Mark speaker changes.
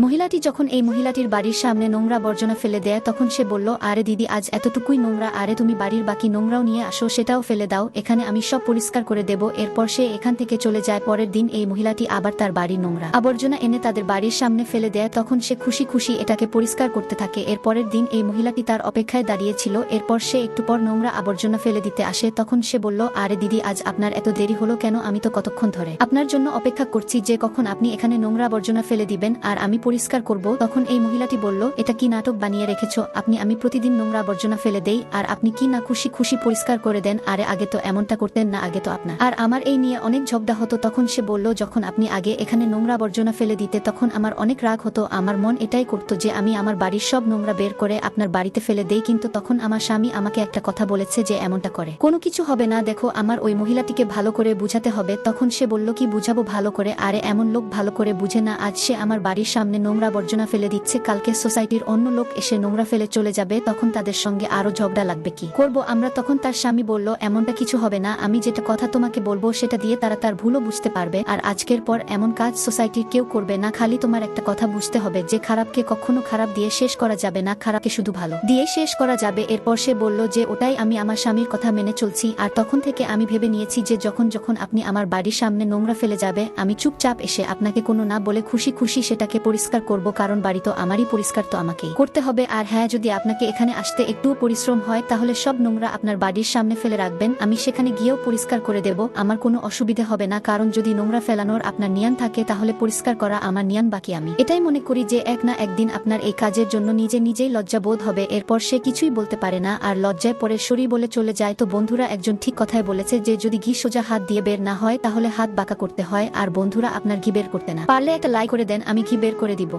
Speaker 1: মহিলাটি যখন এই মহিলাটির বাড়ির সামনে নোংরা বর্জনা ফেলে দেয় তখন সে বলল, আরে দিদি, আজ এতটুকুই নোংরা, আরে তুমি বাড়ির বাকি নোংরাও নিয়ে আসো, সেটাও ফেলে দাও, এখানে আমি সব পরিষ্কার করে দেব। এরপর সে এখান থেকে চলে যায়। পরের দিন এই মহিলাটি আবার তার বাড়ির নোংরা আবর্জনা এনে তাদের বাড়ির সামনে ফেলে দেয়। তখন সে খুশি খুশি এটাকে পরিষ্কার করতে থাকে। এর পরের দিন এই মহিলাটি তার অপেক্ষায় দাঁড়িয়েছিল। এরপর সে একটু পর নোংরা আবর্জনা ফেলে দিতে আসে। তখন সে বলল, আরে দিদি, আজ আপনার এত দেরি হলো কেন? আমি তো কতক্ষণ ধরে আপনার জন্য অপেক্ষা করছি যে কখন আপনি এখানে নোংরা আবর্জনা ফেলে দিবেন আর আমি পরিষ্কার করব। তখন এই মহিলাটি বলল, এটা কি নাটক বানিয়ে রেখেছো? আমি প্রতিদিন নোংরা আবর্জনা ফেলে দেই আর আপনি কি না খুশি খুশি পরিষ্কার করে দেন? আরে আগে তো এমনটা করতেন না, আগে তো আপনার আর আমার এই নিয়ে অনেক ঝগড়া হতো। তখন সে বলল, যখন আপনি আগে এখানে নোংরা আবর্জনা ফেলে দিতে তখন আমার অনেক রাগ হতো, আমার মন এটাই করতো যে আমি আমার বাড়ির সব নোংরা বের করে আপনার বাড়িতে ফেলে দেই, কিন্তু তখন আমার স্বামী আমাকে একটা কথা বলেছে যে এমনটা করে কোনো কিছু হবে না, দেখো আমার ওই মহিলাটিকে ভালো করে বুঝাতে হবে। তখন সে বলল, কি বুঝাবো ভালো করে? আরে এমন লোক ভালো করে বুঝে না, আজ সে আমার বাড়ির সামনে নোংরা আবর্জনা ফেলে দিচ্ছে, কালকে সোসাইটির অন্য লোক এসে নোংরা ফেলে চলে যাবে, তখন তাদের সঙ্গে আরো ঝগড়া লাগবে, কি করব আমরা? তখন তার স্বামী বলল, এমনটা কিছু হবে না, আমি যেটা কথা তোমাকে বলবো সেটা দিয়ে তারা তার ভুলও বুঝতে পারবে, আর আজকের পর এমন কাজ সোসাইটির কেউ করবে না। খালি তোমার একটা কথা বুঝতে হবে যে খারাপকে কখনো খারাপ দিয়ে শেষ করা যাবে না, খারাপকে শুধু ভালো দিয়ে শেষ করা যাবে। এরপর সে বলল যে ওটাই আমি আমার স্বামীর কথা মেনে চলছি, আর তখন থেকে আমি ভেবে নিয়েছি যে যখন যখন আপনি আমার বাড়ির সামনে নোংরা ফেলে যাবে আমি চুপচাপ এসে আপনাকে কোনো না বলে খুশি খুশি সেটাকে পরিষ্কার করব, কারণ বাড়ি তো আমারই, পরিষ্কার তো আমাকেই করতে হবে। আর হ্যাঁ, যদি আপনাকে এখানে আসতে একটুও পরিশ্রম হয় তাহলে সব নোংরা আপনার বাড়ির সামনে ফেলে রাখবেন, আমি সেখানে গিয়েও পরিষ্কার করে দেব, আমার কোনো অসুবিধা হবে না, কারণ যদি নোংরা ফেলানোর আপনার নিয়ান থাকে তাহলে পরিষ্কার করা আমার নিয়ান বাকি। আমি এটাই মনে করি যে এক না একদিন আপনার এই কাজের জন্য নিজেই লজ্জা বোধ হবে। এরপর সে কিছুই বলতে পারে না আর লজ্জায় পরে সরি বলে চলে যায়। তো বন্ধুরা, একজন ঠিক কথাই বলেছে যে যদি ঘি সোজা হাত দিয়ে বের না হয় তাহলে হাত বাঁকা করতে হয়, আর বন্ধুরা আপনার ঘি বের করতে না পারলে একটা লাইক করে দেন, আমি ঘি বের করে দিব।